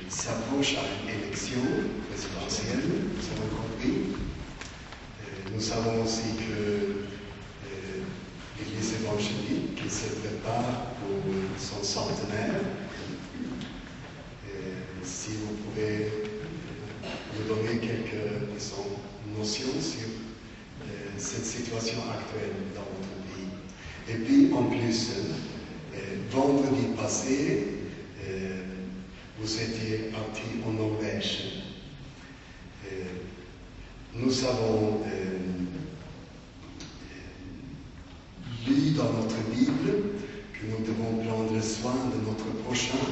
Il s'approche à une élection présidentielle, nous avons compris. Nous savons aussi que l'Église évangélique qui se prépare pour son centenaire. Si vous pouvez nous donner quelques notions sur cette situation actuelle dans votre pays. Et puis en plus, vendredi passé, vous étiez parti en Norvège. Nous avons lu dans notre Bible que nous devons prendre soin de notre prochain.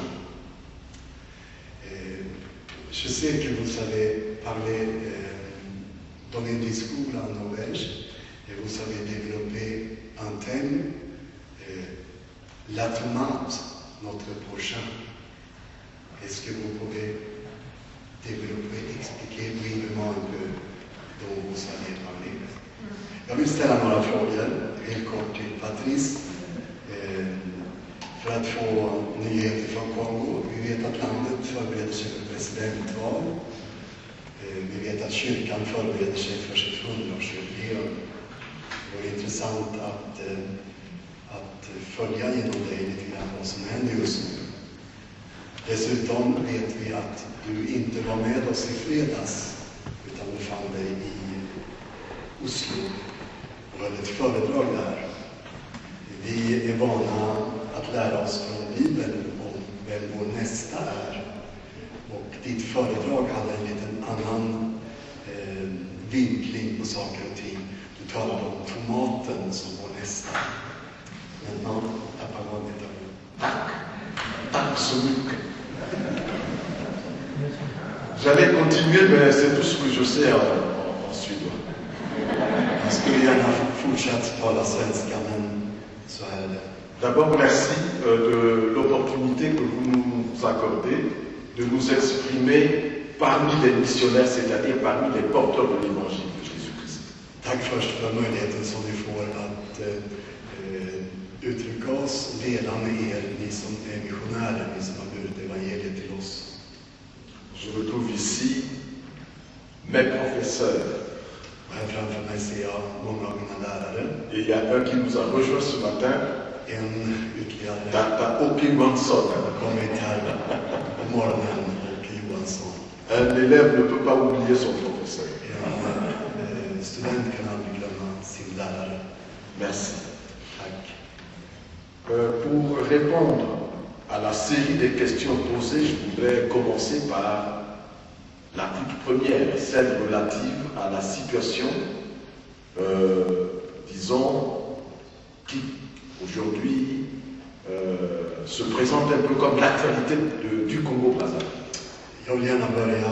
Je sais que vous avez parlé, donné un discours en Norvège et vous avez développé un thème, l'automate, notre prochain. Est-ce que vous pouvez développer, expliquer brièvement un peu dont vous allez parler? Jag vill ställa några frågor helt kort till Patrice för att få nyheter från Kongo. Vi vet att landet förbereder sig för presidentval. Vi vet att kyrkan förbereder sig för sitt 100-årsjubileum. Det vore intressant att följa genom dig lite grann vad som händer just nu. Dessutom vet vi att du inte var med oss i fredags utan du fann dig i Oslo och höll ett föredrag där. Vi är vana att lära oss från Bibeln om vem vår nästa är. Och ditt föredrag hade en liten annan vinkling på saker och ting. Du talade om tomaten som vår nästa. Men ja, tappar man lite. Tack så mycket. J'allais continuer, mais c'est tout ce que je sais en suédois. Jag skulle gärna fortsätta tala svenska, men så här är det. D'abord, merci de l'opportunité que vous nous accordez de nous exprimer parmi les missionnaires, c'est-à-dire parmi les porteurs de l'évangile de Jésus-Christ. Tack först för möjligheten som vi får att uttrycka oss, dela med er, ni som är missionärer, ni som har burit evangeliet till oss. Je retrouve ici mes professeurs. Här framför mig ser jag många av mina lärare. Et il y a un qui nous a rejoint ce matin, Ytterligare Dr. Åke Johansson. kom hit här på morgonen, Åke Johansson. Un élève ne peut pas oublier son professeur. En student kan aldrig glömma sin lärare. Merci. Tack. Pour répondre à la série des questions posées, je voudrais commencer par la toute première, celle relative à la situation, disons, qui aujourd'hui se présente un peu comme l'actualité du Congo-Brazzaville. Jag vill gärna börja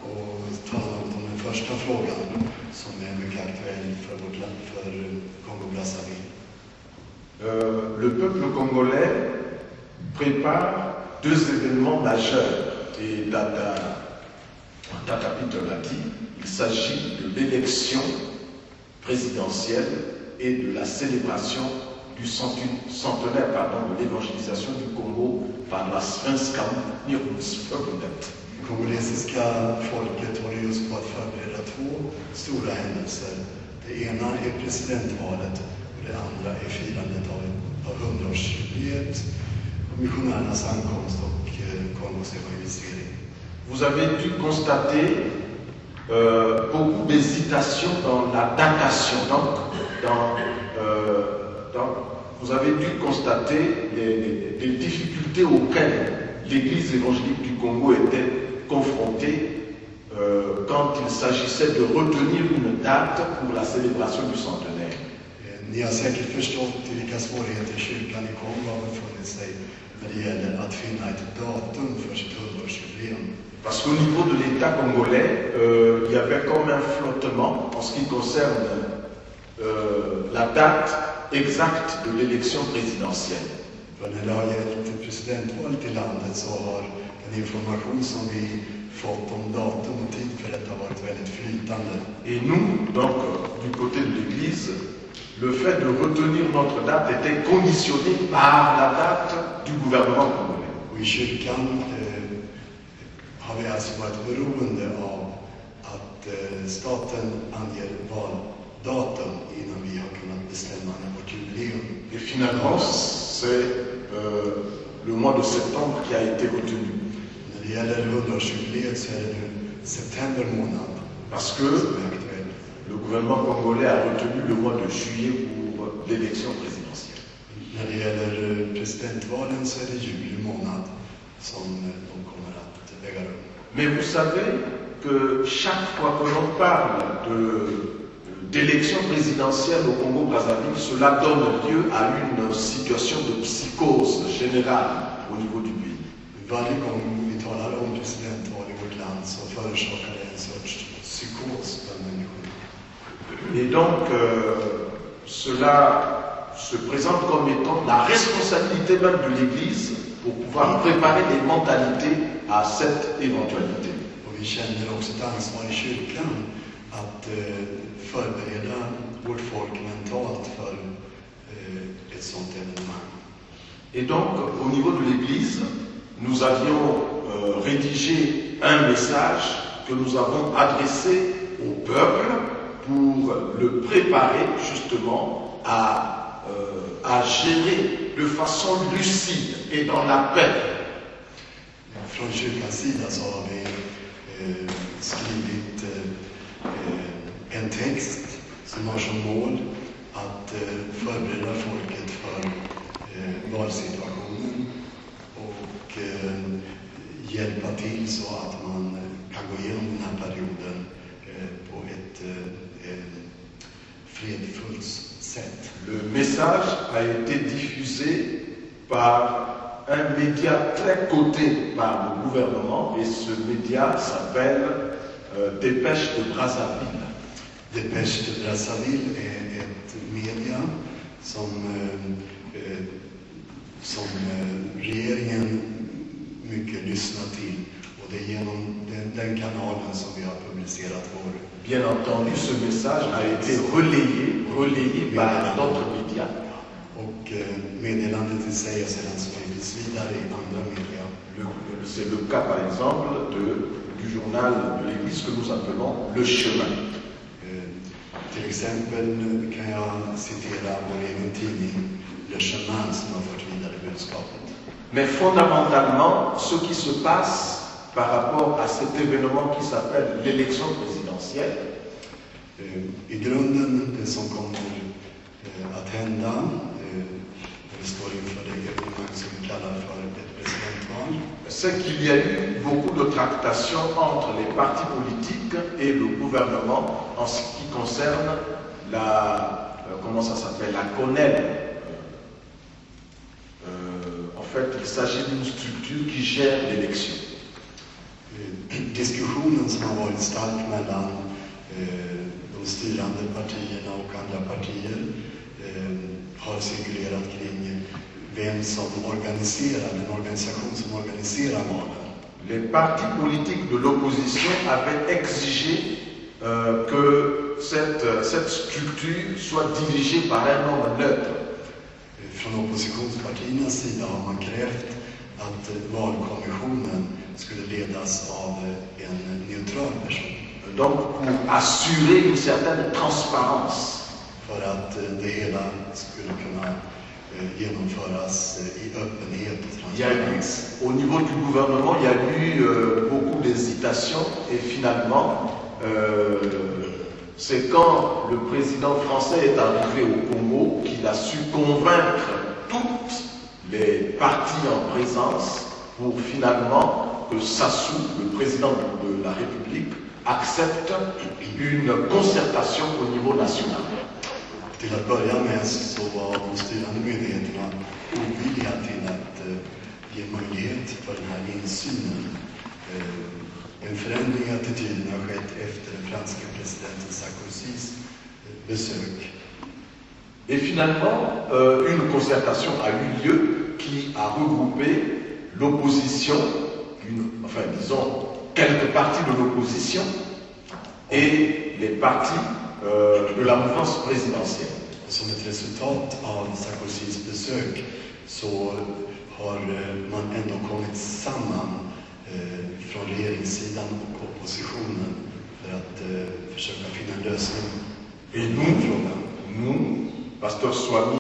och tala om den första frågan som är mycket aktuell för vårt land, för Kongo-Brazzaville. Le peuple congolais prépare deux événements majeurs et Tata Peter l'a dit, il s'agit de l'élection présidentielle et de la célébration du centenaire de l'évangélisation du Congo par la Svenska Missionsförbundet. Det kongolesiska folket håller just på att förbereda två stora händelser. Det ena är presidentvalet och det andra är firandet av 100-årsjubileet och missionärernas ankomst och Kongos evangelisering. Vous avez dû constater beaucoup d'hésitation dans la datation. Vous avez dû constater les difficultés auxquelles l'Église évangélique du Congo était confrontée quand il s'agissait de retenir une date pour la célébration du centenaire. Ni har säkert förstått vilka svårigheter kyrkan i Kongo har befunnit sig när det gäller att finna ett datum för sitt 100-årsjubileum. Parce qu'au niveau de l'État congolais, il y avait comme un flottement en ce qui concerne la date exacte de l'élection présidentielle. För när det har gällt presidentvalet i landet så har den information som vi fått om datum och tid för detta varit väldigt flytande. Et nous, donc, du côté de l'Église, le fait de retenir notre date était conditionné par la date du gouvernement congolais. Och i kyrkan alltså varit beroende av att staten anger valdatum innan vi har kunnat bestämma när vårt jubileum. Et finalement, c'est le mois de septembre qui a été retenu. När det gäller 100-årsjubileet så är det nu september månad. Parce que le gouvernement congolais a retenu le mois de juillet pour l'élection présidentielle. När det gäller presidentvalen så är det juli månad som de kommer att äga rum. Mais vous savez que chaque fois que l'on parle d'élection présidentielle au Congo-Brazzaville, cela donne lieu à une situation de psychose générale au niveau du pays. Varje gång vi talar om presidentval i vårt land så förorsakar det en sorts psykos bland människor. Et donc, cela se présente comme étant la responsabilité même de l'Église pour pouvoir préparer les mentalités à cette éventualité. Och vi känner också ett ansvar i kyrkan att förbereda vårt folk mentalt för ett sådant evenemang. Et donc, au niveau de l'Église, nous avions rédigé un message que nous avons adressé au peuple pour le préparer justement à gérer de façon lucide et dans la paix. Från kyrkans sida så har vi skrivit en text som har som mål att förbereda folket för valsituationen och hjälpa till så att man kan gå igenom den här perioden på ett fredfullt sätt. Le message a été diffusé par un média très coté par le gouvernement et ce média s'appelle Dépêche de Brazzaville. Dépêche de Brazzaville är ett media som regeringen mycket lyssnar till och det är genom den kanalen som vi har publicerat vår. Bien entendu, ce message a été relayé par d'autres médias. Och meddelandet i sig har sedan spridits vidare i andra media. C'est le cas par exemple du journal de l'Église que nous appelons Le Chemin. Till exempel kan jag citera vår egen tidning Le Chemin som har fört vidare budskapet. Mais fondamentalement, ce qui se passe par rapport à cet événement qui s'appelle l'élection présidentielle, I grunden, det som kommer att hända, vi står inför det evenemang som vi kallar för ett presidentval. c'est qu'il y a eu beaucoup de tractations entre les partis politiques et le gouvernement en ce qui concerne comment ça s'appelle, la CONEL. En fait, il s'agit d'une structure qui gère l'élection. Diskussionen som har varit stark mellan de styrande partierna och andra partier har cirkulerat kring vem som organiserar, den organisation som organiserar valen. Les partis politiques de l'opposition avaient exigé que cette structure soit dirigée par un homme neutre. Från oppositionspartiernas sida har man krävt att valkommissionen skulle ledas av en neutral person. Donc pour assurer une certaine transparence. För att det hela skulle kunna genomföras i öppenhet och transparens. Au niveau du gouvernement, il y a eu beaucoup d'hésitations et finalement, c'est quand le président français est arrivé au Congo qu'il a su convaincre toutes les parties en présence pour finalement que Sassou, le président de la République, accepte une concertation au niveau national. Till att börja med så var de styrande myndigheterna ovilliga till att ge möjlighet för den här insynen. En förändring i attityden har skett efter den franska presidenten Sarkozys besök. Et finalement, une concertation a eu lieu qui a regroupé l'opposition, enfin disons quelques partis de l'opposition et les partis de la mouvance présidentielle. Som ett resultat av Sarkozys besök så har man ändå kommit samman från regeringssidan och oppositionen för att försöka finna en lösning Et på den frågan. nous, Pasteur Swami,